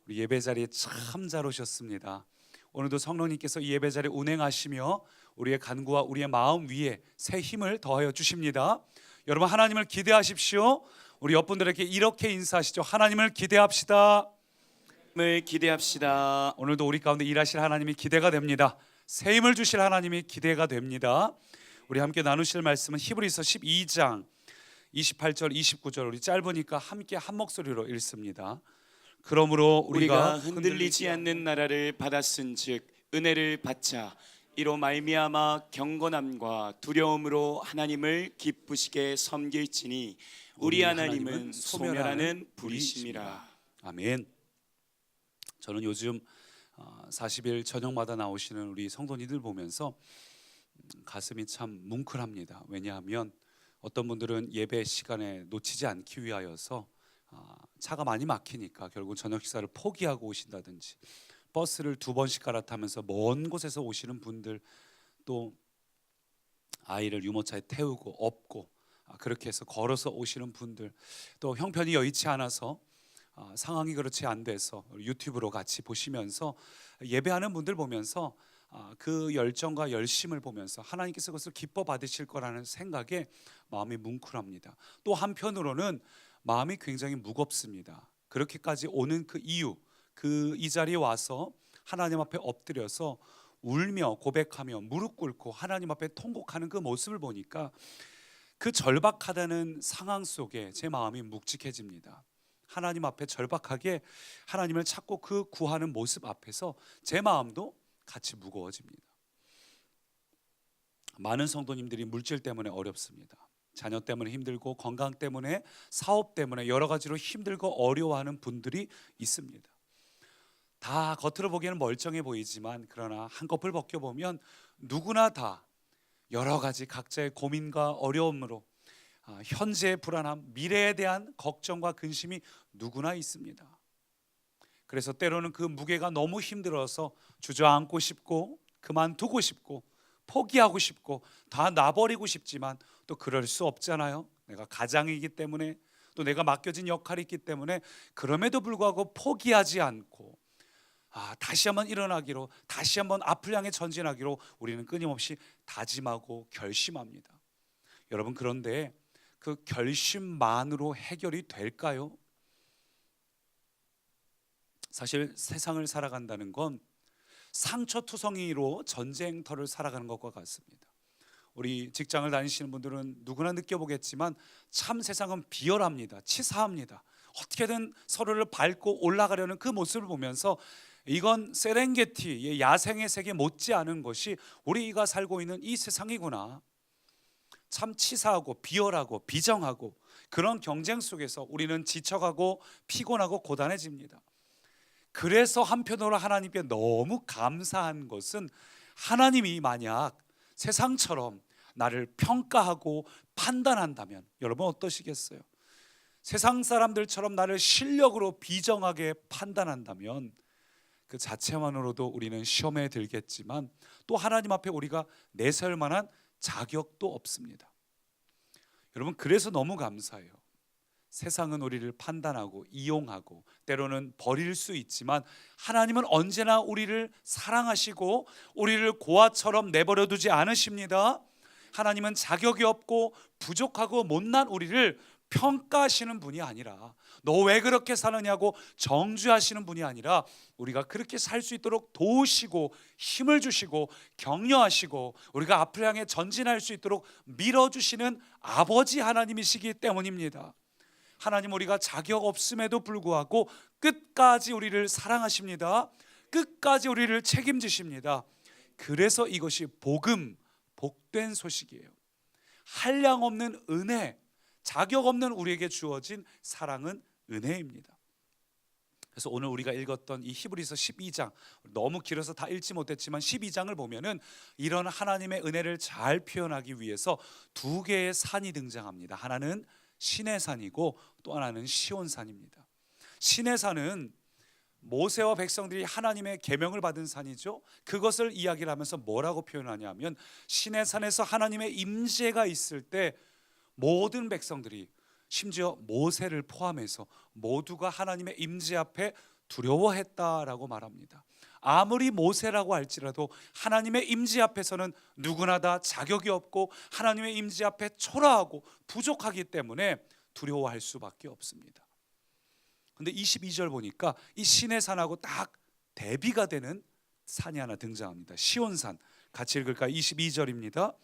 우리 예배 자리에 참 잘 오셨습니다. 오늘도 성령님께서 이 예배 자리에 운행하시며 우리의 간구와 우리의 마음 위에 새 힘을 더하여 주십니다. 여러분, 하나님을 기대하십시오. 우리 옆분들에게 이렇게 인사하시죠. 하나님을 기대합시다. 을 기대합시다. 오늘도 우리 가운데 일하실 하나님이 기대가 됩니다. 새 힘을 주실 하나님이 기대가 됩니다. 우리 함께 나누실 말씀은 히브리서 12장 28절 29절, 우리 짧으니까 함께 한 목소리로 읽습니다. 그러므로 우리가 흔들리지 않는 나라를 받았은즉 은혜를 받자. 이로 말미암아 경건함과 두려움으로 하나님을 기쁘시게 섬길지니 우리 하나님은 소멸하는 불이심이라. 아멘. 저는 요즘 40일 저녁마다 나오시는 우리 성도님들 보면서 가슴이 참 뭉클합니다. 왜냐하면 어떤 분들은 예배 시간에 놓치지 않기 위하여서 차가 많이 막히니까 결국 저녁 식사를 포기하고 오신다든지, 버스를 2번씩 갈아타면서 먼 곳에서 오시는 분들, 또 아이를 유모차에 태우고 업고 그렇게 해서 걸어서 오시는 분들, 또 형편이 여의치 않아서 상황이 그렇지 안 돼서 유튜브로 같이 보시면서 예배하는 분들 보면서 그 열정과 열심을 보면서 하나님께서 그것을 기뻐 받으실 거라는 생각에 마음이 뭉클합니다. 또 한편으로는 마음이 굉장히 무겁습니다. 그렇게까지 오는 그 이유, 이 자리에 와서 하나님 앞에 엎드려서 울며 고백하며 무릎 꿇고 하나님 앞에 통곡하는 그 모습을 보니까 그 절박하다는 상황 속에 제 마음이 묵직해집니다. 하나님 앞에 절박하게 하나님을 찾고 그 구하는 모습 앞에서 제 마음도 같이 무거워집니다. 많은 성도님들이 물질 때문에 어렵습니다. 자녀 때문에 힘들고, 건강 때문에, 사업 때문에 여러 가지로 힘들고 어려워하는 분들이 있습니다. 다 겉으로 보기에는 멀쩡해 보이지만, 그러나 한꺼풀 벗겨보면 누구나 다 여러 가지 각자의 고민과 어려움으로 현재의 불안함, 미래에 대한 걱정과 근심이 누구나 있습니다. 그래서 때로는 그 무게가 너무 힘들어서 주저앉고 싶고, 그만두고 싶고, 포기하고 싶고, 다 놔버리고 싶지만 또 그럴 수 없잖아요. 내가 가장이기 때문에, 또 내가 맡겨진 역할이 있기 때문에, 그럼에도 불구하고 포기하지 않고 다시 한번 일어나기로, 다시 한번 앞을 향해 전진하기로 우리는 끊임없이 다짐하고 결심합니다. 여러분, 그런데 그 결심만으로 해결이 될까요? 사실 세상을 살아간다는 건 상처투성이로 전쟁터를 살아가는 것과 같습니다. 우리 직장을 다니시는 분들은 누구나 느껴보겠지만 참 세상은 비열합니다. 치사합니다. 어떻게든 서로를 밟고 올라가려는 그 모습을 보면서 이건 세렝게티의 야생의 세계 못지않은 것이 우리가 살고 있는 이 세상이구나. 참 치사하고 비열하고 비정하고 그런 경쟁 속에서 우리는 지쳐가고 피곤하고 고단해집니다. 그래서 한편으로 하나님께 너무 감사한 것은, 하나님이 만약 세상처럼 나를 평가하고 판단한다면 여러분 어떠시겠어요? 세상 사람들처럼 나를 실력으로 비정하게 판단한다면 그 자체만으로도 우리는 시험에 들겠지만, 또 하나님 앞에 우리가 내세울 만한 자격도 없습니다. 여러분, 그래서 너무 감사해요. 세상은 우리를 판단하고 이용하고 때로는 버릴 수 있지만, 하나님은 언제나 우리를 사랑하시고 우리를 고아처럼 내버려 두지 않으십니다. 하나님은 자격이 없고 부족하고 못난 우리를 평가하시는 분이 아니라, 너 왜 그렇게 사느냐고 정죄하시는 분이 아니라, 우리가 그렇게 살 수 있도록 도우시고 힘을 주시고 격려하시고 우리가 앞을 향해 전진할 수 있도록 밀어주시는 아버지 하나님이시기 때문입니다. 하나님, 우리가 자격 없음에도 불구하고 끝까지 우리를 사랑하십니다. 끝까지 우리를 책임지십니다. 그래서 이것이 복음, 복된 소식이에요. 한량 없는 은혜, 자격 없는 우리에게 주어진 사랑은 은혜입니다. 그래서 오늘 우리가 읽었던 이 히브리서 12장, 너무 길어서 다 읽지 못했지만 12장을 보면은 이런 하나님의 은혜를 잘 표현하기 위해서 2개의 산이 등장합니다. 하나는 시내산이고 또 하나는 시온산입니다. 시내산은 모세와 백성들이 하나님의 계명을 받은 산이죠. 그것을 이야기를 하면서 뭐라고 표현하냐면, 시내산에서 하나님의 임재가 있을 때 모든 백성들이, 심지어 모세를 포함해서 모두가 하나님의 임재 앞에 두려워했다라고 말합니다. 아무리 모세라고 할지라도 하나님의 임재 앞에서는 누구나 다 자격이 없고 하나님의 임재 앞에 초라하고 부족하기 때문에 두려워할 수밖에 없습니다. 근데 22절 보니까 이 시내산하고 딱 대비가 되는 산이 하나 등장합니다. 시온산. 같이 읽을까요? 22절입니다.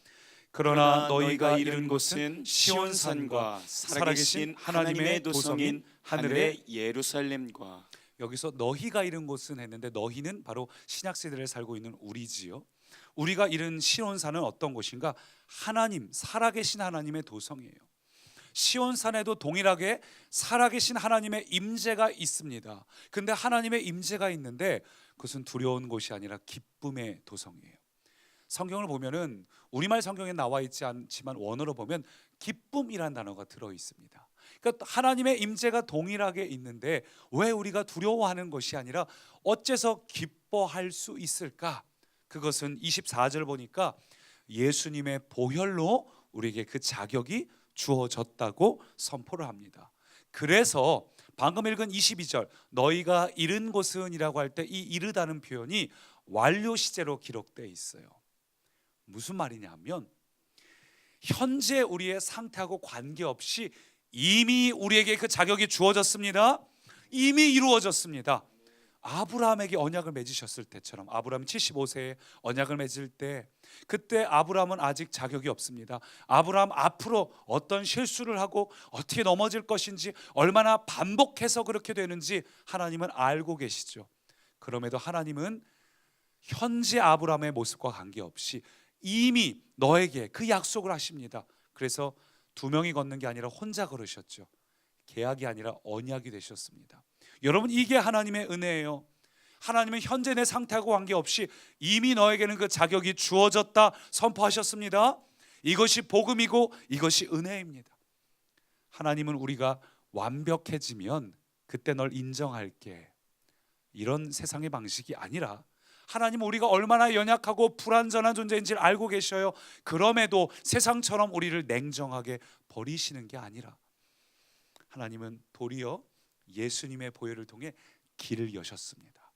그러나 너희가 이른 곳은 시온산과 살아계신 하나님의 도성인 하늘의 예루살렘과. 여기서 너희가 이른 곳은 했는데 너희는 바로 신약 세대를 살고 있는 우리지요. 우리가 이른 시온산은 어떤 곳인가? 하나님, 살아계신 하나님의 도성이에요. 시온산에도 동일하게 살아계신 하나님의 임재가 있습니다. 근데 하나님의 임재가 있는데 그것은 두려운 곳이 아니라 기쁨의 도성이에요. 성경을 보면은 우리말 성경에 나와 있지 않지만 원어로 보면 기쁨이란 단어가 들어 있습니다. 그러니까 하나님의 임재가 동일하게 있는데 왜 우리가 두려워하는 것이 아니라 어째서 기뻐할 수 있을까? 그것은 24절 보니까 예수님의 보혈로 우리에게 그 자격이 주어졌다고 선포를 합니다. 그래서 방금 읽은 22절 너희가 이른 곳은이라고 할 때 이 이르다는 표현이 완료 시제로 기록되어 있어요. 무슨 말이냐면 현재 우리의 상태하고 관계없이 이미 우리에게 그 자격이 주어졌습니다. 이미 이루어졌습니다. 아브라함에게 언약을 맺으셨을 때처럼 아브라함 75세에 언약을 맺을 때 그때 아브라함은 아직 자격이 없습니다. 아브라함 앞으로 어떤 실수를 하고 어떻게 넘어질 것인지 얼마나 반복해서 그렇게 되는지 하나님은 알고 계시죠. 그럼에도 하나님은 현재 아브라함의 모습과 관계없이 이미 너에게 그 약속을 하십니다. 그래서 두 명이 걷는 게 아니라 혼자 걸으셨죠. 계약이 아니라 언약이 되셨습니다. 여러분 이게 하나님의 은혜예요. 하나님은 현재 내 상태하고 관계없이 이미 너에게는 그 자격이 주어졌다 선포하셨습니다. 이것이 복음이고 이것이 은혜입니다. 하나님은 우리가 완벽해지면 그때 널 인정할게 이런 세상의 방식이 아니라 하나님은 우리가 얼마나 연약하고 불완전한 존재인지를 알고 계셔요. 그럼에도 세상처럼 우리를 냉정하게 버리시는 게 아니라 하나님은 도리어 예수님의 보혈을 통해 길을 여셨습니다.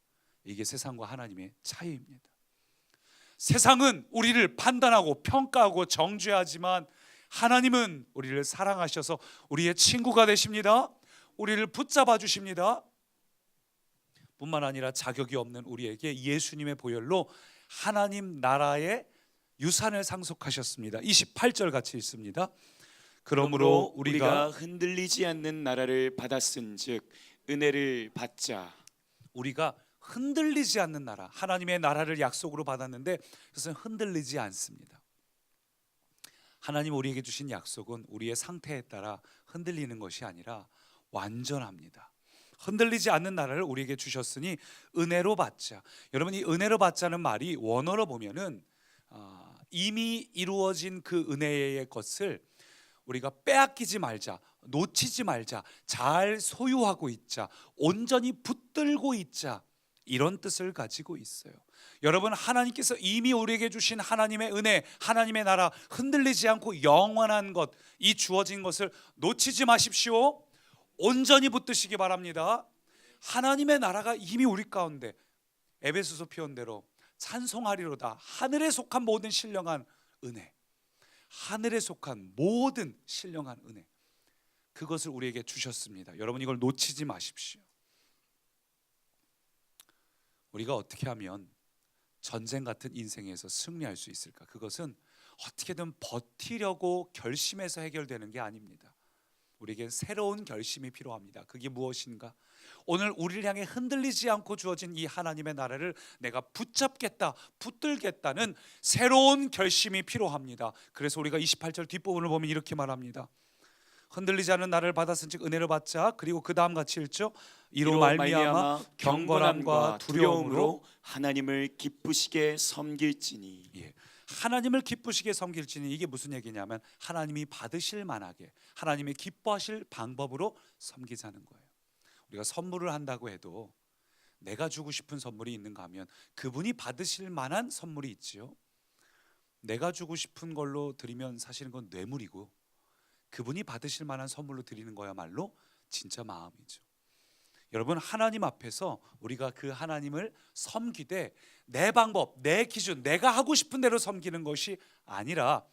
이게 세상과 하나님의 차이입니다. 세상은 우리를 판단하고 평가하고 정죄하지만 하나님은 우리를 사랑하셔서 우리의 친구가 되십니다. 우리를 붙잡아 주십니다. 뿐만 아니라 자격이 없는 우리에게 예수님의 보혈로 하나님 나라의 유산을 상속하셨습니다. 28절 같이 읽습니다. 그러므로 우리가 흔들리지 않는 나라를 받았은즉 은혜를 받자. 우리가 흔들리지 않는 나라, 하나님의 나라를 약속으로 받았는데 그것은 흔들리지 않습니다. 하나님 우리에게 주신 약속은 우리의 상태에 따라 흔들리는 것이 아니라 완전합니다. 흔들리지 않는 나라를 우리에게 주셨으니 은혜로 받자. 여러분 이 은혜로 받자는 말이 원어로 보면은 이미 이루어진 그 은혜의 것을 우리가 빼앗기지 말자, 놓치지 말자, 잘 소유하고 있자, 온전히 붙들고 있자 이런 뜻을 가지고 있어요. 여러분 하나님께서 이미 우리에게 주신 하나님의 은혜, 하나님의 나라 흔들리지 않고 영원한 것, 이 주어진 것을 놓치지 마십시오. 온전히 붙드시기 바랍니다. 하나님의 나라가 이미 우리 가운데 에베소서 표현대로 찬송하리로다. 하늘에 속한 모든 신령한 은혜, 하늘에 속한 모든 신령한 은혜, 그것을 우리에게 주셨습니다. 여러분 이걸 놓치지 마십시오. 우리가 어떻게 하면 전쟁 같은 인생에서 승리할 수 있을까? 그것은 어떻게든 버티려고 결심해서 해결되는 게 아닙니다. 우리에게 새로운 결심이 필요합니다. 그게 무엇인가? 오늘 우리를 향해 흔들리지 않고 주어진 이 하나님의 나라를 내가 붙잡겠다, 붙들겠다는 새로운 결심이 필요합니다. 그래서 우리가 28절 뒷부분을 보면 이렇게 말합니다. 흔들리지 않는 나라를 받았은즉 은혜를 받자. 그리고 그 다음 같이 읽죠. 이로 말미암아 경건함과 두려움으로 하나님을 기쁘시게 섬길지니. 하나님을 기쁘시게 섬길지니 이게 무슨 얘기냐면 하나님이 받으실 만하게 하나님이 기뻐하실 방법으로 섬기자는 거예요. 우리가 선물을 한다고 해도 내가 주고 싶은 선물이 있는가 하면 그분이 받으실 만한 선물이 있지요. 내가 주고 싶은 걸로 드리면 사실은 그건 뇌물이고 그분이 받으실 만한 선물로 드리는 거야말로 진짜 마음이죠. 여러분, 하나님 앞에서 우리가 그 하나님을 섬기되 내 방법, 내 기준, 내가 하고 싶은 대로 섬기는 것이 아니라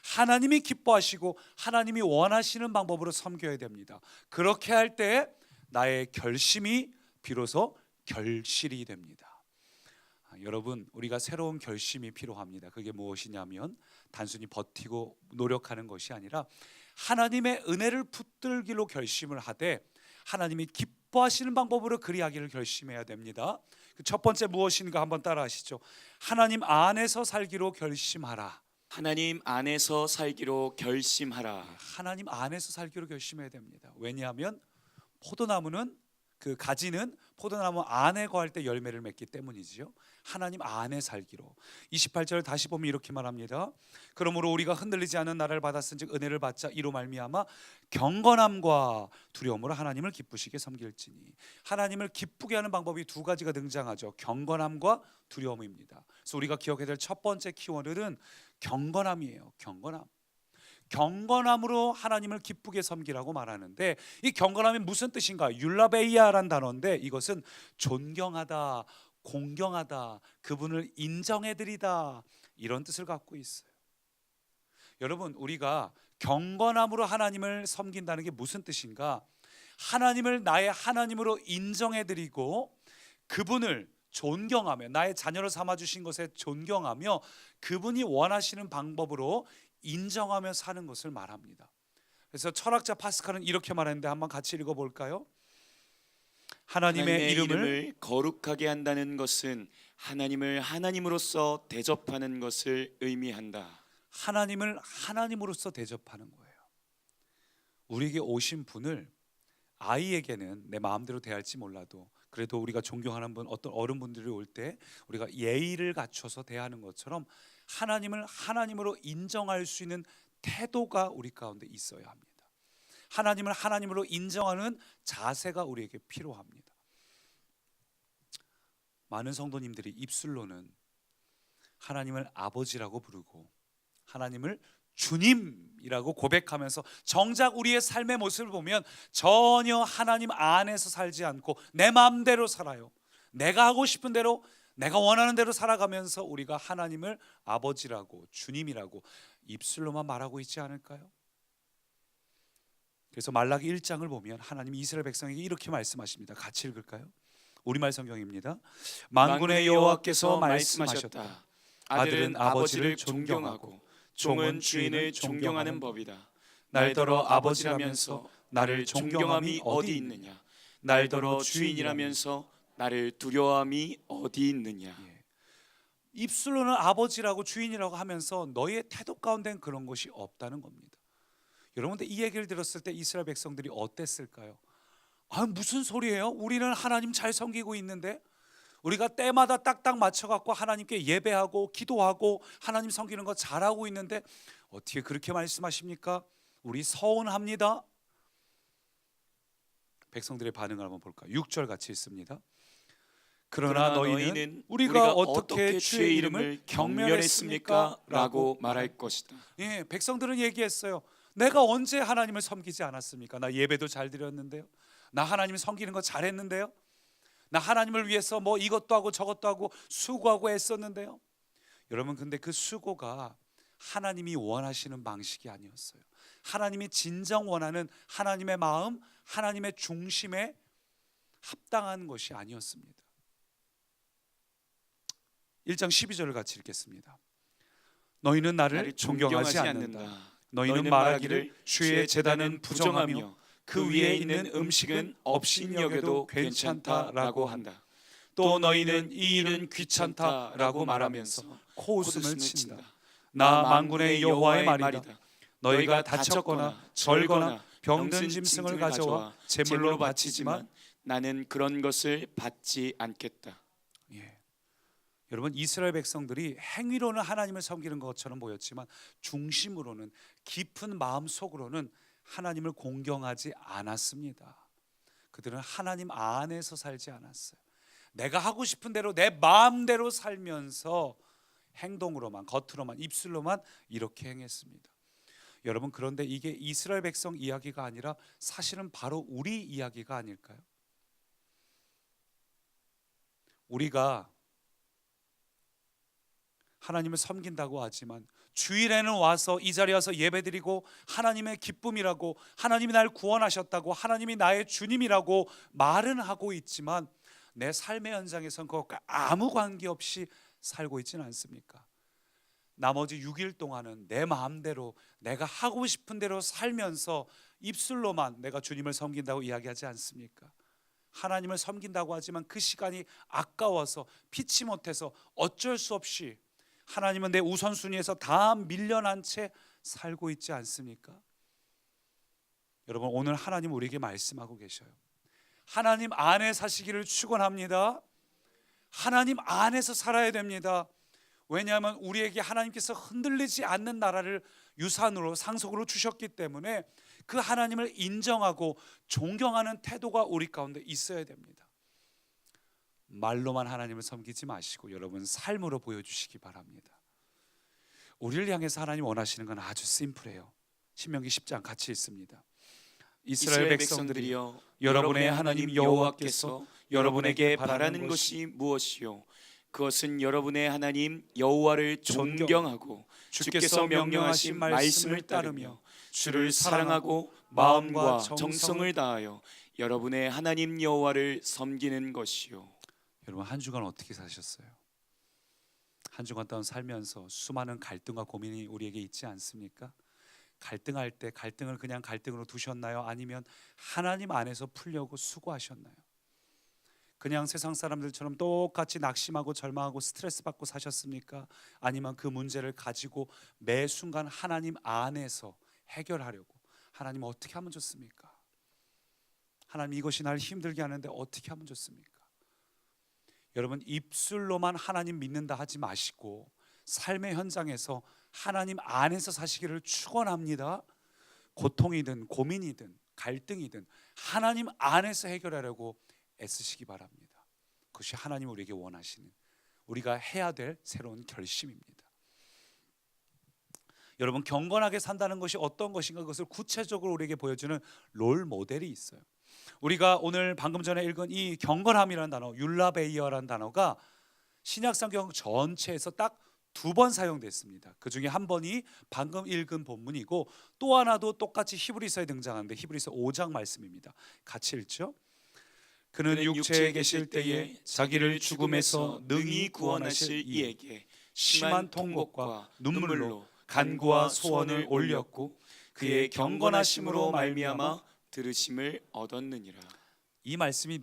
하나님이 기뻐하시고 하나님이 원하시는 방법으로 섬겨야 됩니다. 그렇게 할 때 나의 결심이 비로소 결실이 됩니다. 여러분, 우리가 새로운 결심이 필요합니다. 그게 무엇이냐면 단순히 버티고 노력하는 것이 아니라 하나님의 은혜를 붙들기로 결심을 하되 하나님이 기뻐하시는 방법으로 그리하기를 결심해야 됩니다. 그 첫 번째 무엇인가 한번 따라 하시죠. 하나님 안에서 살기로 결심하라. 하나님 안에서 살기로 결심하라. 하나님 안에서 살기로 결심해야 됩니다. 왜냐하면 포도나무는 그 가지는 포도나무 안에 거할 때 열매를 맺기 때문이지요. 하나님 안에 살기로. 28절 다시 보면 이렇게 말합니다. 그러므로 우리가 흔들리지 않은 나라를 받았은즉 은혜를 받자. 이로 말미암아 경건함과 두려움으로 하나님을 기쁘시게 섬길지니. 하나님을 기쁘게 하는 방법이 두 가지가 등장하죠. 경건함과 두려움입니다. 그래서 우리가 기억해야 될 첫 번째 키워드는 경건함이에요. 경건함. 경건함으로 하나님을 기쁘게 섬기라고 말하는데, 이 경건함이 무슨 뜻인가? 율라베이아란 단어인데 이것은 존경하다, 공경하다, 그분을 인정해드리다, 이런 뜻을 갖고 있어요. 여러분, 우리가 경건함으로 하나님을 섬긴다는 게 무슨 뜻인가? 하나님을 나의 하나님으로 인정해드리고 그분을 존경하며 나의 자녀로 삼아주신 것에 존경하며 그분이 원하시는 방법으로 인정하며 사는 것을 말합니다. 그래서 철학자 파스칼은 이렇게 말했는데 한번 같이 읽어볼까요? 하나님의 이름을 거룩하게 한다는 것은 하나님을 하나님으로서 대접하는 것을 의미한다. 하나님을 하나님으로서 대접하는 거예요. 우리에게 오신 분을 아이에게는 내 마음대로 대할지 몰라도 그래도 우리가 존경하는 분, 어떤 어른분들이 올 때 우리가 예의를 갖춰서 대하는 것처럼 하나님을 하나님으로 인정할 수 있는 태도가 우리 가운데 있어야 합니다. 하나님을 하나님으로 인정하는 자세가 우리에게 필요합니다. 많은 성도님들이 입술로는 하나님을 아버지라고 부르고 하나님을 주님이라고 고백하면서 정작 우리의 삶의 모습을 보면 전혀 하나님 안에서 살지 않고 내 마음대로 살아요. 내가 하고 싶은 대로, 내가 원하는 대로 살아가면서 우리가 하나님을 아버지라고 주님이라고 입술로만 말하고 있지 않을까요? 그래서 말라기 1장을 보면 하나님이 이스라엘 백성에게 이렇게 말씀하십니다. 같이 읽을까요? 우리말 성경입니다. 만군의 여호와께서 말씀하셨다. 아들은 아버지를 존경하고 종은 주인을 존경하는 법이다. 날더러 아버지라면서 나를 존경함이 어디 있느냐? 날더러 주인이라면서 나를 두려워함이 어디 있느냐? 입술로는 아버지라고 주인이라고 하면서 너의 태도 가운데는 그런 것이 없다는 겁니다. 여러분들 이 얘기를 들었을 때 이스라엘 백성들이 어땠을까요? 아, 무슨 소리예요? 우리는 하나님 잘 섬기고 있는데, 우리가 때마다 딱딱 맞춰갖고 하나님께 예배하고 기도하고 하나님 섬기는 거 잘하고 있는데 어떻게 그렇게 말씀하십니까? 우리 서운합니다. 백성들의 반응을 한번 볼까요? 6절 같이 있습니다. 그러나 너희는 우리가 어떻게 주의 이름을 경멸했습니까? 라고 말할 것이다. 예, 백성들은 얘기했어요. 내가 언제 하나님을 섬기지 않았습니까? 나 예배도 잘 드렸는데요. 나 하나님 섬기는 거 잘했는데요. 나 하나님을 위해서 뭐 이것도 하고 저것도 하고 수고하고 애썼는데요. 여러분, 근데 그 수고가 하나님이 원하시는 방식이 아니었어요. 하나님이 진정 원하는 하나님의 마음, 하나님의 중심에 합당한 것이 아니었습니다. 1장 12절을 같이 읽겠습니다. 너희는 나를 존경하지 않는다. 너희는 말하기를 주의 제단은 부정하며 그 위에 있는 음식은 없인 여겨도 괜찮다라고 한다. 또 너희는 이 일은 귀찮다라고 말하면서 코웃음을 친다. 나 만군의 여호와의 말이다. 너희가 다쳤거나 절거나 병든 짐승을 가져와 제물로 바치지만 나는 그런 것을 받지 않겠다. 예. 여러분, 이스라엘 백성들이 행위로는 하나님을 섬기는 것처럼 보였지만 중심으로는, 깊은 마음 속으로는 하나님을 공경하지 않았습니다. 그들은 하나님 안에서 살지 않았어요. 내가 하고 싶은 대로 내 마음대로 살면서 행동으로만, 겉으로만, 입술로만 이렇게 행했습니다. 여러분, 그런데 이게 이스라엘 백성 이야기가 아니라 사실은 바로 우리 이야기가 아닐까요? 우리가 하나님을 섬긴다고 하지만 주일에는 와서 이 자리에 와서 예배드리고 하나님의 기쁨이라고, 하나님이 날 구원하셨다고, 하나님이 나의 주님이라고 말은 하고 있지만 내 삶의 현장에선 그것과 아무 관계없이 살고 있지는 않습니까? 나머지 6일 동안은 내 마음대로 내가 하고 싶은 대로 살면서 입술로만 내가 주님을 섬긴다고 이야기하지 않습니까? 하나님을 섬긴다고 하지만 그 시간이 아까워서 피치 못해서 어쩔 수 없이 하나님은 내 우선순위에서 다 밀려난 채 살고 있지 않습니까? 여러분, 오늘 하나님 우리에게 말씀하고 계셔요. 하나님 안에 사시기를 축원합니다. 하나님 안에서 살아야 됩니다. 왜냐하면 우리에게 하나님께서 흔들리지 않는 나라를 유산으로, 상속으로 주셨기 때문에 그 하나님을 인정하고 존경하는 태도가 우리 가운데 있어야 됩니다. 말로만 하나님을 섬기지 마시고 여러분 삶으로 보여주시기 바랍니다. 우리를 향해서 하나님 원하시는 건 아주 심플해요. 신명기 10장 같이 있습니다. 이스라엘 백성들이여, 여러분의 하나님 여호와께서 여러분에게 바라는 것이 무엇이요? 그것은 여러분의 하나님 여호와를 존경하고 주께서 명령하신 말씀을 따르며 주를 사랑하고 마음과 정성을 다하여 여러분의 하나님 여호와를 섬기는 것이요. 여러분, 한 주간 어떻게 사셨어요? 한 주간 동안 살면서 수많은 갈등과 고민이 우리에게 있지 않습니까? 갈등할 때 갈등을 그냥 갈등으로 두셨나요? 아니면 하나님 안에서 풀려고 수고하셨나요? 그냥 세상 사람들처럼 똑같이 낙심하고 절망하고 스트레스 받고 사셨습니까? 아니면 그 문제를 가지고 매 순간 하나님 안에서 해결하려고, 하나님 어떻게 하면 좋습니까? 하나님 이것이 나를 힘들게 하는데 어떻게 하면 좋습니까? 여러분, 입술로만 하나님 믿는다 하지 마시고 삶의 현장에서 하나님 안에서 사시기를 축원합니다. 고통이든 고민이든 갈등이든 하나님 안에서 해결하려고 애쓰시기 바랍니다. 그것이 하나님 우리에게 원하시는, 우리가 해야 될 새로운 결심입니다. 여러분, 경건하게 산다는 것이 어떤 것인가, 그것을 구체적으로 우리에게 보여주는 롤 모델이 있어요. 우리가 오늘 방금 전에 읽은 이 경건함이라는 단어, 율라베이어라는 단어가 신약성경 전체에서 딱 2번 사용됐습니다. 그 중에 한 번이 방금 읽은 본문이고 또 하나도 똑같이 히브리서에 등장하는데 히브리서 5장 말씀입니다. 같이 읽죠. 그는 육체에 계실 때에 자기를 죽음에서 능히 구원하실 이에게 심한 통곡과 눈물로 간구와 소원을 올렸고 그의 경건하심으로 말미암아 들으심을 얻었느니라. 이 말씀이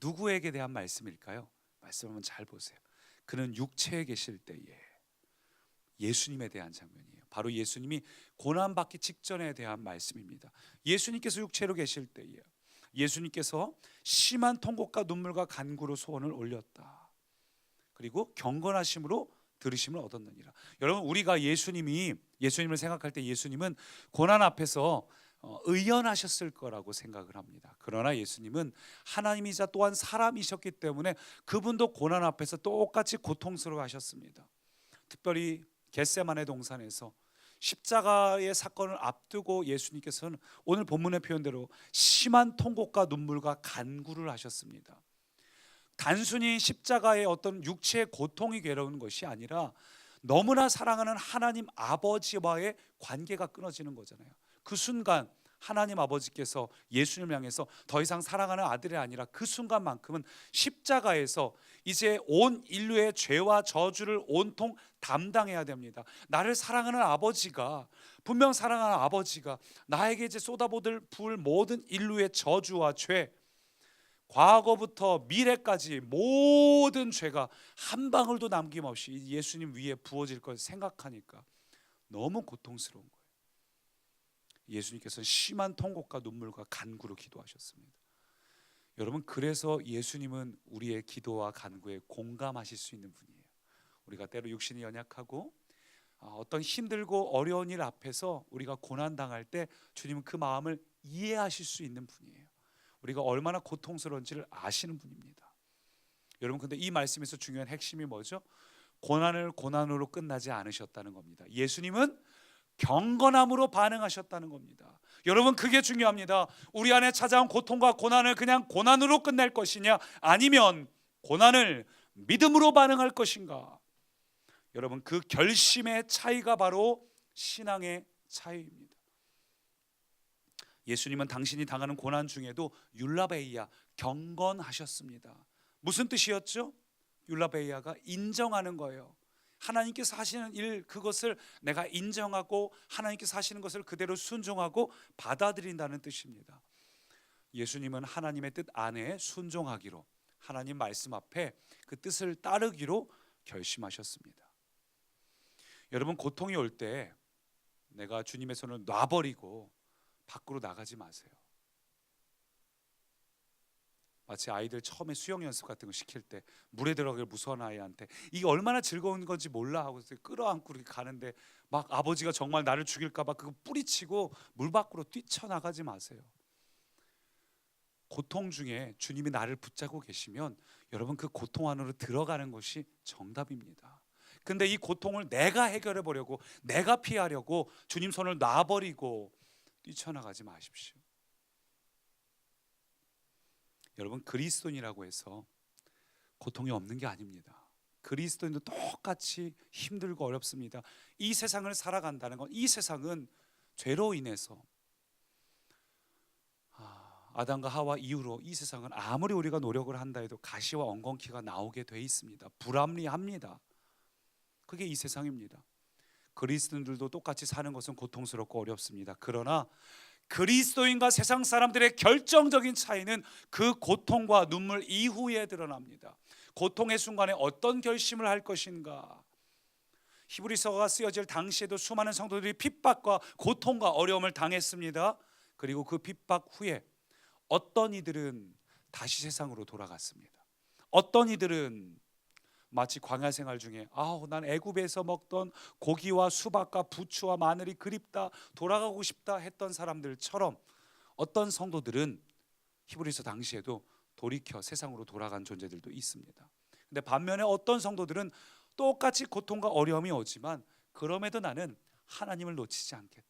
누구에게 대한 말씀일까요? 말씀 한번 잘 보세요. 그는 육체에 계실 때에, 예수님에 대한 장면이에요. 바로 예수님이 고난받기 직전에 대한 말씀입니다. 예수님께서 육체로 계실 때에 예수님께서 심한 통곡과 눈물과 간구로 소원을 올렸다. 그리고 경건하심으로 들으심을 얻었느니라. 여러분, 우리가 예수님을 생각할 때 예수님은 고난 앞에서 의연하셨을 거라고 생각을 합니다. 그러나 예수님은 하나님이자 또한 사람이셨기 때문에 그분도 고난 앞에서 똑같이 고통스러워 하셨습니다. 특별히 겟세마네 동산에서 십자가의 사건을 앞두고 예수님께서는 오늘 본문의 표현대로 심한 통곡과 눈물과 간구를 하셨습니다. 단순히 십자가의 어떤 육체의 고통이 괴로운 것이 아니라 너무나 사랑하는 하나님 아버지와의 관계가 끊어지는 거잖아요. 그 순간 하나님 아버지께서 예수님을 향해서 더 이상 사랑하는 아들이 아니라 그 순간만큼은 십자가에서 이제 온 인류의 죄와 저주를 온통 담당해야 됩니다. 나를 사랑하는 아버지가, 분명 사랑하는 아버지가 나에게 이제 쏟아부을 모든 인류의 저주와 죄, 과거부터 미래까지 모든 죄가 한 방울도 남김없이 예수님 위에 부어질 걸 생각하니까 너무 고통스러운 거예요. 예수님께서는 심한 통곡과 눈물과 간구로 기도하셨습니다. 여러분, 그래서 예수님은 우리의 기도와 간구에 공감하실 수 있는 분이에요. 우리가 때로 육신이 연약하고 어떤 힘들고 어려운 일 앞에서 우리가 고난당할 때 주님은 그 마음을 이해하실 수 있는 분이에요. 우리가 얼마나 고통스러운지를 아시는 분입니다. 여러분, 근데 이 말씀에서 중요한 핵심이 뭐죠? 고난을 고난으로 끝나지 않으셨다는 겁니다. 예수님은 경건함으로 반응하셨다는 겁니다. 여러분, 그게 중요합니다. 우리 안에 찾아온 고통과 고난을 그냥 고난으로 끝낼 것이냐, 아니면 고난을 믿음으로 반응할 것인가? 여러분, 그 결심의 차이가 바로 신앙의 차이입니다. 예수님은 당신이 당하는 고난 중에도 율라베이야, 경건하셨습니다. 무슨 뜻이었죠? 율라베이야가 인정하는 거예요. 하나님께서 하시는 일, 그것을 내가 인정하고 하나님께서 하시는 것을 그대로 순종하고 받아들인다는 뜻입니다. 예수님은 하나님의 뜻 안에 순종하기로, 하나님 말씀 앞에 그 뜻을 따르기로 결심하셨습니다. 여러분, 고통이 올 때 내가 주님의 손을 놔버리고 밖으로 나가지 마세요. 마치 아이들 처음에 수영 연습 같은 거 시킬 때 물에 들어가길 무서운 아이한테 이게 얼마나 즐거운 건지 몰라 하고 끌어안고 이렇게 가는데 막 아버지가 정말 나를 죽일까 봐 그거 뿌리치고 물 밖으로 뛰쳐나가지 마세요. 고통 중에 주님이 나를 붙잡고 계시면 여러분, 그 고통 안으로 들어가는 것이 정답입니다. 근데 이 고통을 내가 해결해 보려고, 내가 피하려고 주님 손을 놔버리고 뛰쳐나가지 마십시오. 여러분, 그리스도인이라고 해서 고통이 없는 게 아닙니다. 그리스도인도 똑같이 힘들고 어렵습니다. 이 세상을 살아간다는 건, 이 세상은 죄로 인해서 아담과 하와 이후로 이 세상은 아무리 우리가 노력을 한다 해도 가시와 엉겅퀴가 나오게 돼 있습니다. 불합리합니다. 그게 이 세상입니다. 그리스도인들도 똑같이 사는 것은 고통스럽고 어렵습니다. 그러나 그리스도인과 세상 사람들의 결정적인 차이는 그 고통과 눈물 이후에 드러납니다. 고통의 순간에 어떤 결심을 할 것인가. 히브리서가 쓰여질 당시에도 수많은 성도들이 핍박과 고통과 어려움을 당했습니다. 그리고 그 핍박 후에 어떤 이들은 다시 세상으로 돌아갔습니다. 어떤 이들은 마치 광야 생활 중에 난 애굽에서 먹던 고기와 수박과 부추와 마늘이 그립다, 돌아가고 싶다 했던 사람들처럼 어떤 성도들은 히브리서 당시에도 돌이켜 세상으로 돌아간 존재들도 있습니다. 근데 반면에 어떤 성도들은 똑같이 고통과 어려움이 오지만 그럼에도 나는 하나님을 놓치지 않겠다,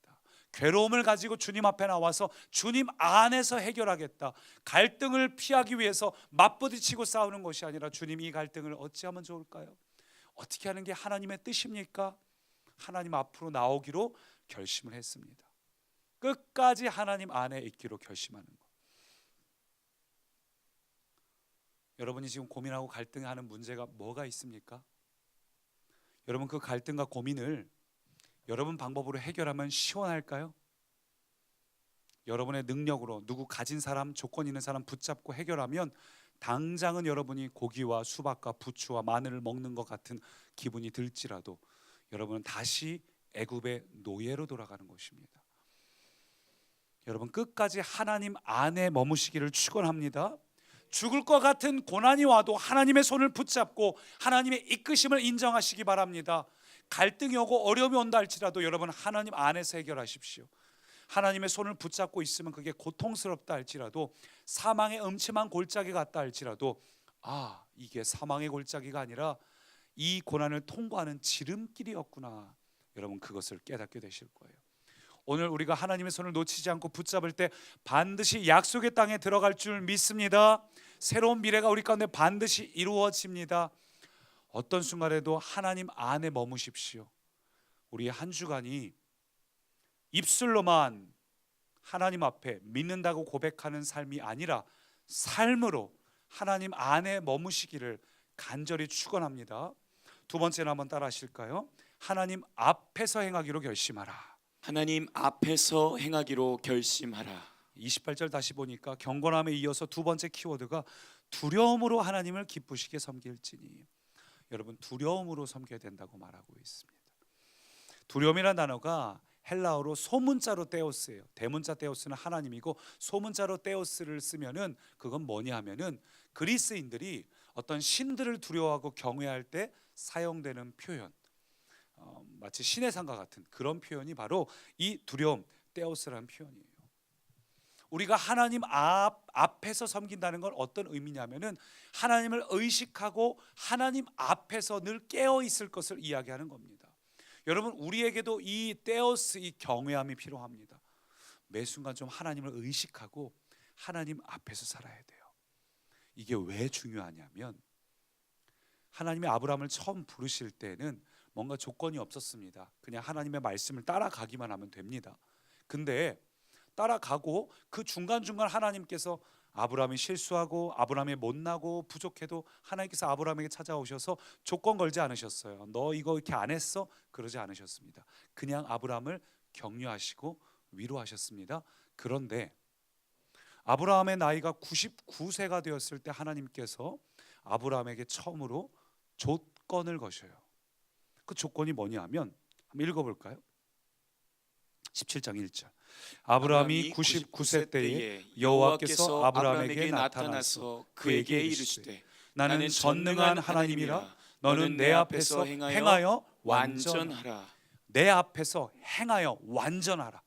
괴로움을 가지고 주님 앞에 나와서 주님 안에서 해결하겠다, 갈등을 피하기 위해서 맞부딪히고 싸우는 것이 아니라 주님, 이 갈등을 어찌하면 좋을까요? 어떻게 하는 게 하나님의 뜻입니까? 하나님 앞으로 나오기로 결심을 했습니다. 끝까지 하나님 안에 있기로 결심하는 것. 여러분이 지금 고민하고 갈등하는 문제가 뭐가 있습니까? 여러분, 그 갈등과 고민을 여러분 방법으로 해결하면 시원할까요? 여러분의 능력으로 누구 가진 사람, 조건 있는 사람 붙잡고 해결하면 당장은 여러분이 고기와 수박과 부추와 마늘을 먹는 것 같은 기분이 들지라도 여러분은 다시 애굽의 노예로 돌아가는 것입니다. 여러분, 끝까지 하나님 안에 머무시기를 축원합니다. 죽을 것 같은 고난이 와도 하나님의 손을 붙잡고 하나님의 이끄심을 인정하시기 바랍니다. 갈등이 오고 어려움이 온다 할지라도 여러분, 하나님 안에서 해결하십시오. 하나님의 손을 붙잡고 있으면 그게 고통스럽다 할지라도, 사망의 음침한 골짜기 같다 할지라도 이게 사망의 골짜기가 아니라 이 고난을 통과하는 지름길이었구나, 여러분 그것을 깨닫게 되실 거예요. 오늘 우리가 하나님의 손을 놓치지 않고 붙잡을 때 반드시 약속의 땅에 들어갈 줄 믿습니다. 새로운 미래가 우리 가운데 반드시 이루어집니다. 어떤 순간에도 하나님 안에 머무십시오. 우리 한 주간이 입술로만 하나님 앞에 믿는다고 고백하는 삶이 아니라 삶으로 하나님 안에 머무시기를 간절히 축원합니다. 두 번째는 한번 따라 하실까요? 하나님 앞에서 행하기로 결심하라. 하나님 앞에서 행하기로 결심하라. 28절 다시 보니까 경건함에 이어서 두 번째 키워드가 두려움으로 하나님을 기쁘시게 섬길지니. 여러분, 두려움으로 섬겨야 된다고 말하고 있습니다. 두려움이라는 단어가 헬라어로 소문자로 떼오스예요. 대문자 떼오스는 하나님이고 소문자로 떼오스를 쓰면은 그건 뭐냐 하면은 그리스인들이 어떤 신들을 두려워하고 경외할 때 사용되는 표현, 마치 신의 상과 같은 그런 표현이 바로 이 두려움, 떼오스라는 표현이에요. 우리가 하나님 앞에서 섬긴다는 건 어떤 의미냐면은 하나님을 의식하고 하나님 앞에서 늘 깨어 있을 것을 이야기하는 겁니다. 여러분, 우리에게도 이 떼오스, 이 경외함이 필요합니다. 매 순간 좀 하나님을 의식하고 하나님 앞에서 살아야 돼요. 이게 왜 중요하냐면 하나님이 아브라함을 처음 부르실 때는 뭔가 조건이 없었습니다. 그냥 하나님의 말씀을 따라가기만 하면 됩니다. 근데 따라가고 그 중간중간 하나님께서 아브라함이 실수하고 아브라함이 못나고 부족해도 하나님께서 아브라함에게 찾아오셔서 조건 걸지 않으셨어요. 너 이거 이렇게 안 했어? 그러지 않으셨습니다. 그냥 아브라함을 격려하시고 위로하셨습니다. 그런데 아브라함의 나이가 99세가 되었을 때 하나님께서 아브라함에게 처음으로 조건을 거셔요. 그 조건이 뭐냐면 한번 읽어볼까요? 17장 1절. 아브라함이 99세 때에 여호와께서 아브라함에게 나타나서 그에게 이르시되 나는 전능한 하나님이라 너는 내 앞에서 행하여 완전하라. 내 앞에서 행하여 완전하라.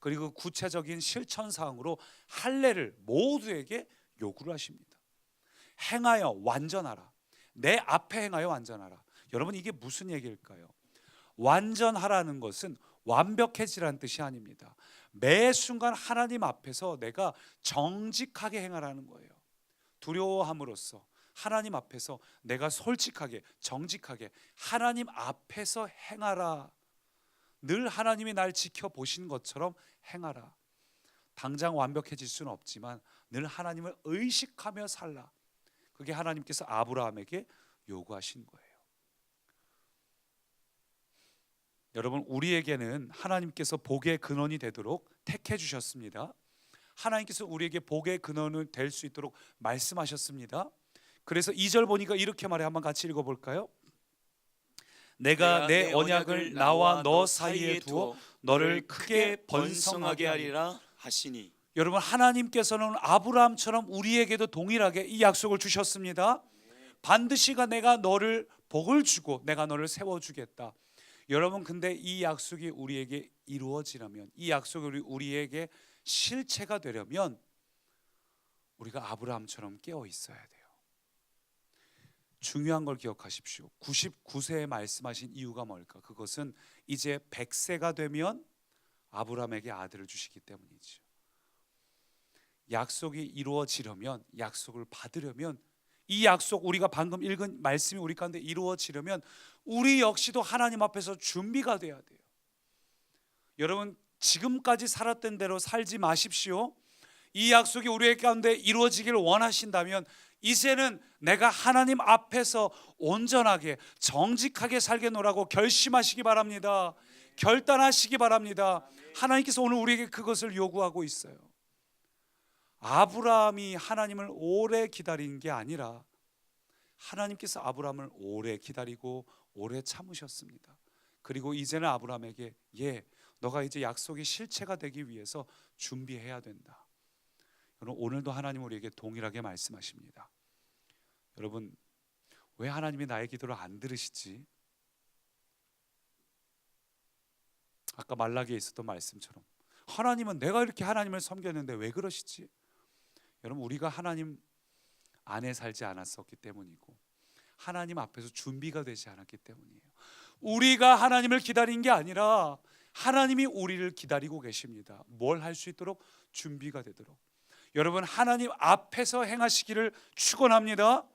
그리고 구체적인 실천 사항으로 할례를 모두에게 요구를 하십니다. 행하여 완전하라. 내 앞에 행하여 완전하라. 여러분 이게 무슨 얘기일까요? 완전하라는 것은 완벽해지라는 뜻이 아닙니다. 매 순간 하나님 앞에서 내가 정직하게 행하라는 거예요. 두려워함으로써 하나님 앞에서 내가 솔직하게 정직하게 하나님 앞에서 행하라. 늘 하나님이 날 지켜보신 것처럼 행하라. 당장 완벽해질 수는 없지만 늘 하나님을 의식하며 살라. 그게 하나님께서 아브라함에게 요구하신 거예요. 여러분 우리에게는 하나님께서 복의 근원이 되도록 택해 주셨습니다. 하나님께서 우리에게 복의 근원이 될 수 있도록 말씀하셨습니다. 그래서 2절 보니까 이렇게 말해. 한번 같이 읽어볼까요? 내가 내 언약을 나와 너 사이에 두어 너를 크게 번성하게 하리라 하시니. 여러분 하나님께서는 아브라함처럼 우리에게도 동일하게 이 약속을 주셨습니다. 반드시 내가 너를 복을 주고 내가 너를 세워주겠다. 여러분 근데 이 약속이 우리에게 이루어지려면 이 약속이 우리에게 실체가 되려면 우리가 아브라함처럼 깨어 있어야 돼요. 중요한 걸 기억하십시오. 99세에 말씀하신 이유가 뭘까? 그것은 이제 100세가 되면 아브라함에게 아들을 주시기 때문이죠. 약속이 이루어지려면 약속을 받으려면 이 약속 우리가 방금 읽은 말씀이 우리 가운데 이루어지려면 우리 역시도 하나님 앞에서 준비가 돼야 돼요. 여러분 지금까지 살았던 대로 살지 마십시오. 이 약속이 우리 가운데 이루어지기를 원하신다면 이제는 내가 하나님 앞에서 온전하게 정직하게 살겠노라고 결심하시기 바랍니다. 결단하시기 바랍니다. 하나님께서 오늘 우리에게 그것을 요구하고 있어요. 아브라함이 하나님을 오래 기다린 게 아니라 하나님께서 아브라함을 오래 기다리고 오래 참으셨습니다. 그리고 이제는 아브라함에게 너가 이제 약속이 실체가 되기 위해서 준비해야 된다. 여러분 오늘도 하나님 우리에게 동일하게 말씀하십니다. 여러분 왜 하나님이 나의 기도를 안 들으시지? 아까 말라기에 있었던 말씀처럼 하나님은 내가 이렇게 하나님을 섬겼는데 왜 그러시지? 여러분 우리가 하나님 안에 살지 않았었기 때문이고 하나님 앞에서 준비가 되지 않았기 때문이에요. 우리가 하나님을 기다린 게 아니라 하나님이 우리를 기다리고 계십니다. 뭘 할 수 있도록? 준비가 되도록. 여러분 하나님 앞에서 행하시기를 축원합니다.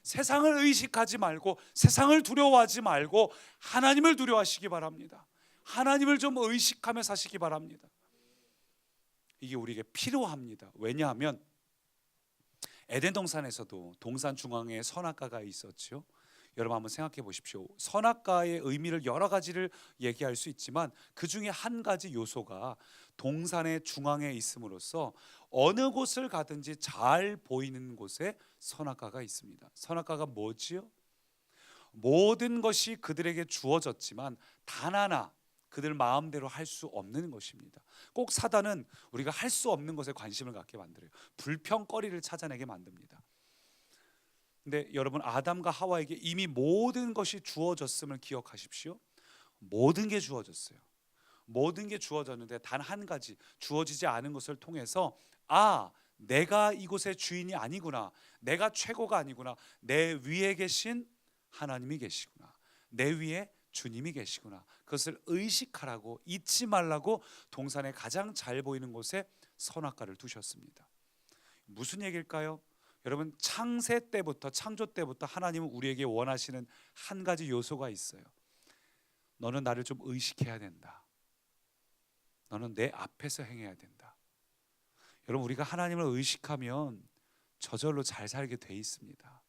세상을 의식하지 말고 세상을 두려워하지 말고 하나님을 두려워하시기 바랍니다. 하나님을 좀 의식하며 사시기 바랍니다. 이게 우리에게 필요합니다. 왜냐하면 에덴 동산에서도 동산 중앙에 선악과가 있었죠. 여러분 한번 생각해 보십시오. 선악과의 의미를 여러 가지를 얘기할 수 있지만 그 중에 한 가지 요소가 동산의 중앙에 있음으로써 어느 곳을 가든지 잘 보이는 곳에 선악과가 있습니다. 선악과가 뭐지요? 모든 것이 그들에게 주어졌지만 단 하나 그들 마음대로 할 수 없는 것입니다. 꼭 사단은 우리가 할 수 없는 것에 관심을 갖게 만들어요. 불평거리를 찾아내게 만듭니다. 근데 여러분 아담과 하와에게 이미 모든 것이 주어졌음을 기억하십시오. 모든 게 주어졌어요. 모든 게 주어졌는데 단 한 가지 주어지지 않은 것을 통해서 내가 이곳의 주인이 아니구나. 내가 최고가 아니구나. 내 위에 계신 하나님이 계시구나. 내 위에 주님이 계시구나. 그것을 의식하라고 잊지 말라고 동산에 가장 잘 보이는 곳에 선악과를 두셨습니다. 무슨 얘기일까요? 여러분, 창세 때부터, 창조 때부터 하나님은 우리에게 원하시는 한 가지 요소가 있어요. 너는 나를 좀 의식해야 된다. 너는 내 앞에서 행해야 된다. 여러분, 우리가 하나님을 의식하면 저절로 잘 살게 돼 있습니다.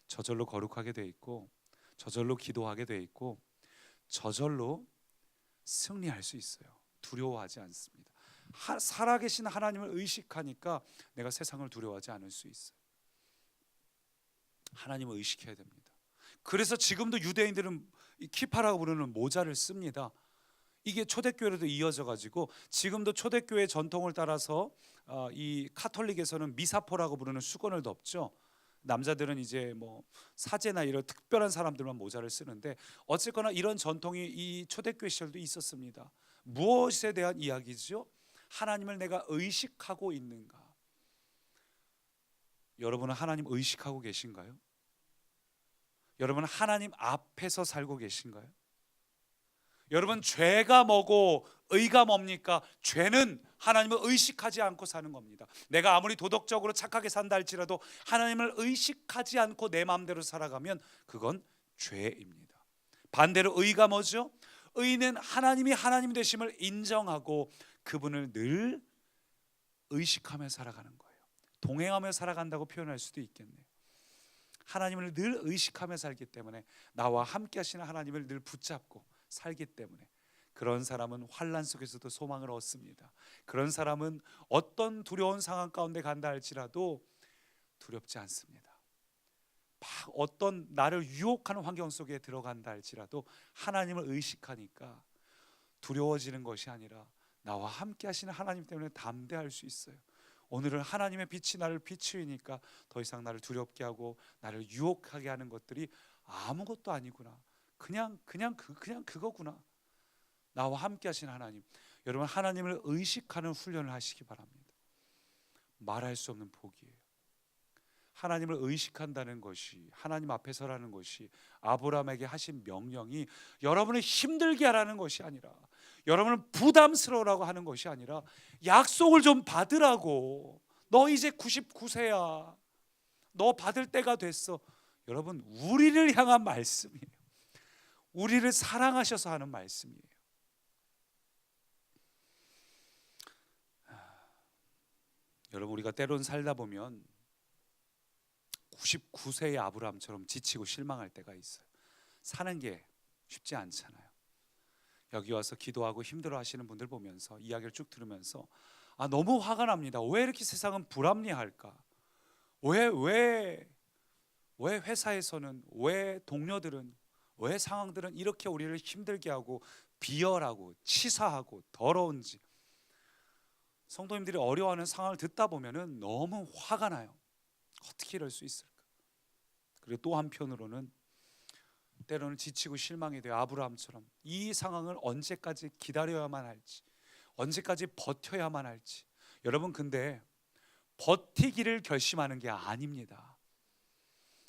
저절로 거룩하게 돼 있고, 저절로 기도하게 돼 있고, 저절로 승리할 수 있어요. 두려워하지 않습니다. 살아계신 하나님을 의식하니까 내가 세상을 두려워하지 않을 수 있어요. 하나님을 의식해야 됩니다. 그래서 지금도 유대인들은 키파라고 부르는 모자를 씁니다. 이게 초대교회로도 이어져 가지고 지금도 초대교회 전통을 따라서 이 카톨릭에서는 미사포라고 부르는 수건을 덮죠. 남자들은 이제 뭐 사제나 이런 특별한 사람들만 모자를 쓰는데, 어쨌거나 이런 전통이 이 초대교회 시절도 있었습니다. 무엇에 대한 이야기죠? 하나님을 내가 의식하고 있는가? 여러분은 하나님 의식하고 계신가요? 여러분 하나님 앞에서 살고 계신가요? 여러분, 죄가 뭐고 의가 뭡니까? 죄는 하나님을 의식하지 않고 사는 겁니다. 내가 아무리 도덕적으로 착하게 산다 할지라도 하나님을 의식하지 않고 내 마음대로 살아가면 그건 죄입니다. 반대로 의가 뭐죠? 의는 하나님이 하나님 되심을 인정하고 그분을 늘 의식하며 살아가는 거예요. 동행하며 살아간다고 표현할 수도 있겠네요. 하나님을 늘 의식하며 살기 때문에, 나와 함께 하시는 하나님을 늘 붙잡고 살기 때문에 그런 사람은 환난 속에서도 소망을 얻습니다. 그런 사람은 어떤 두려운 상황 가운데 간다 할지라도 두렵지 않습니다. 막 어떤 나를 유혹하는 환경 속에 들어간다 할지라도 하나님을 의식하니까 두려워지는 것이 아니라 나와 함께 하시는 하나님 때문에 담대할 수 있어요. 오늘은 하나님의 빛이 나를 비추니까 더 이상 나를 두렵게 하고 나를 유혹하게 하는 것들이 아무것도 아니구나. 그냥 그거구나. 나와 함께 하신 하나님. 여러분, 하나님을 의식하는 훈련을 하시기 바랍니다. 말할 수 없는 복이에요. 하나님을 의식한다는 것이, 하나님 앞에 서라는 것이, 아브라함에게 하신 명령이 여러분을 힘들게 하라는 것이 아니라, 여러분을 부담스러우라고 하는 것이 아니라, 약속을 좀 받으라고. 너 이제 99세야. 너 받을 때가 됐어. 여러분, 우리를 향한 말씀이에요. 우리를 사랑하셔서 하는 말씀이에요. 여러분, 우리가 때론 살다 보면 99세의 아브라함처럼 지치고 실망할 때가 있어요. 사는 게 쉽지 않잖아요. 여기 와서 기도하고 힘들어 하시는 분들 보면서, 이야기를 쭉 들으면서 너무 화가 납니다. 왜 이렇게 세상은 불합리할까? 왜 회사에서는, 왜 동료들은, 왜 상황들은 이렇게 우리를 힘들게 하고 비열하고 치사하고 더러운지. 성도님들이 어려워하는 상황을 듣다 보면은 너무 화가 나요. 어떻게 이럴 수 있을까? 그리고 또 한편으로는 때로는 지치고 실망이 돼요. 아브라함처럼 이 상황을 언제까지 기다려야만 할지, 언제까지 버텨야만 할지. 여러분, 근데 버티기를 결심하는 게 아닙니다.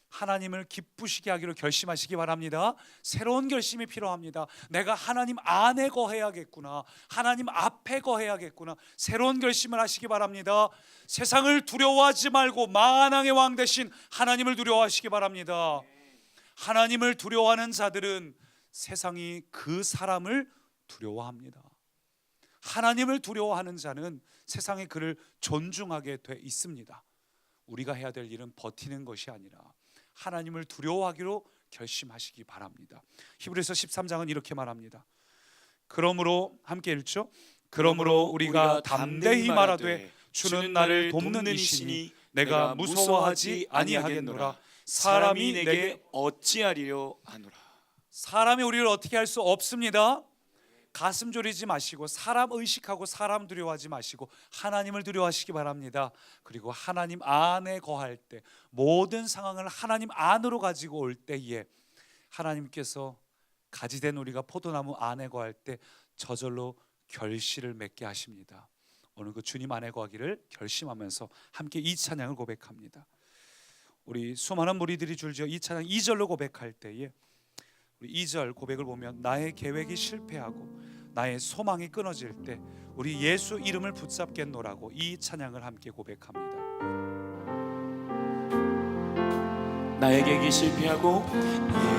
하나님을 기쁘시게 하기로 결심하시기 바랍니다. 새로운 결심이 필요합니다. 내가 하나님 안에 거해야겠구나, 하나님 앞에 거해야겠구나. 새로운 결심을 하시기 바랍니다. 세상을 두려워하지 말고 만왕의 왕 되신 하나님을 두려워하시기 바랍니다. 하나님을 두려워하는 자들은 세상이 그 사람을 두려워합니다. 하나님을 두려워하는 자는 세상이 그를 존중하게 돼 있습니다. 우리가 해야 될 일은 버티는 것이 아니라 하나님을 두려워하기로 결심하시기 바랍니다. 히브리서 13장은 이렇게 말합니다. 그러므로, 함께 읽죠. 그러므로 우리가 담대히 말하되 주는 나를 돕는 이시니 내가 무서워하지 아니하겠노라. 사람이 내게 어찌하리요 하노라. 사람이 우리를 어떻게 할 수 없습니다. 가슴 졸이지 마시고, 사람 의식하고 사람 두려워하지 마시고 하나님을 두려워하시기 바랍니다. 그리고 하나님 안에 거할 때, 모든 상황을 하나님 안으로 가지고 올 때에 하나님께서 가지된 우리가 포도나무 안에 거할 때 저절로 결실을 맺게 하십니다. 오늘 그 주님 안에 거하기를 결심하면서 함께 이 찬양을 고백합니다. 우리 수많은 무리들이 줄지어 이 찬양 2절로 고백할 때에, 우리 2절 고백을 보면 나의 계획이 실패하고 나의 소망이 끊어질 때 우리 예수 이름을 붙잡겠노라고 이 찬양을 함께 고백합니다. 나의 계획이 실패하고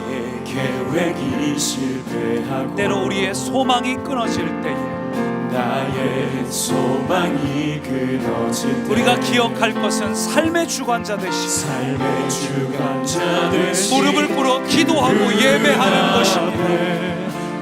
내 계획이 실패하고 때로 우리의 소망이 끊어질 때에 나의 소망이 끊어질 때 우리가 기억할 것은 삶의 주관자 되신 삶의 주관자 되신 무릎을 꿇어 기도하고 예배하는 것입니다.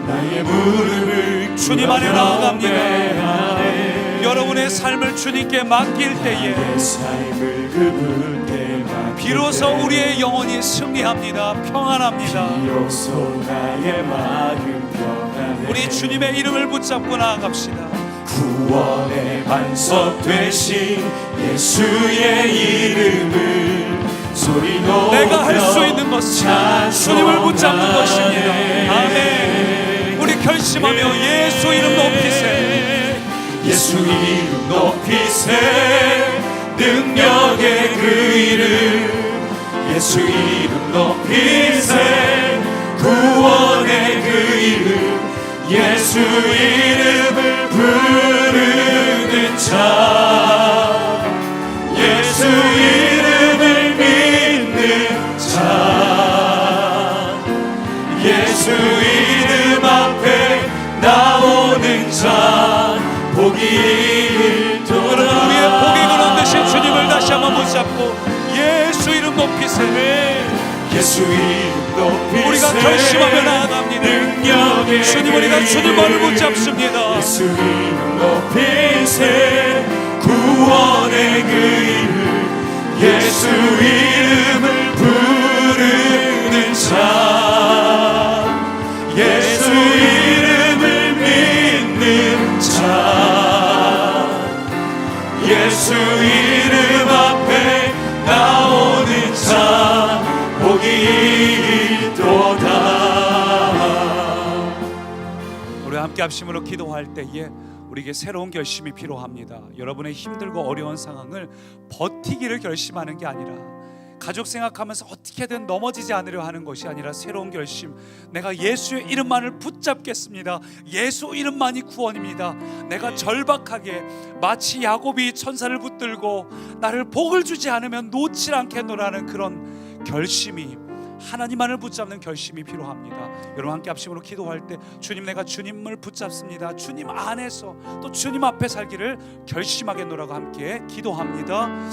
나의 무릎을 주님 안에 나아갑니다. 안에 여러분의 삶을 주님께 맡길 때에 나의 삶을 그분께 맡길 비로소 때 우리의 영혼이 승리합니다. 평안합니다. 비로소 나의 마음 평안해 우리 주님의 이름을 붙잡고 나아갑시다. 구원의 반석 되신 예수의 이름을 소리 높여 내가 할 수 있는 것은 주님을 붙잡는 것입니다. 아멘. 우리 결심하며 예수 이름 높이세. 예수 이름 높이세 능력의 그 이름 예수 이름 높이세 구원의 그 이름 예수 이름을 부르는 자 예수 이름을 믿는 자 예수 이름 앞에 나오는 자 복이 일도다 우리의 복이 그런 대신 주님을 다시 한번 붙잡고 예수 이름 높이세. 예수 이름 높이세 우리가 결심하며 나아갑니다. 능력의 주님 우리가 주님 말을 붙잡습니다. 예수 이름 높이세 구원의 그 이름 예수 이름을 부르는 자 예수 이름을 믿는 자 예수 이름 앞에 나오는 자 복이 있도다. 우리 함께 합심으로 기도할 때에 우리에게 새로운 결심이 필요합니다. 여러분의 힘들고 어려운 상황을 버티기를 결심하는 게 아니라 가족 생각하면서 어떻게든 넘어지지 않으려 하는 것이 아니라 새로운 결심, 내가 예수의 이름만을 붙잡겠습니다. 예수 이름만이 구원입니다. 내가 절박하게 마치 야곱이 천사를 붙들고 나를 복을 주지 않으면 놓질 않겠노라는 그런 결심이, 하나님만을 붙잡는 결심이 필요합니다. 여러분 함께 합심으로 기도할 때 주님 내가 주님을 붙잡습니다. 주님 안에서 또 주님 앞에 살기를 결심하겠노라고 함께 기도합니다.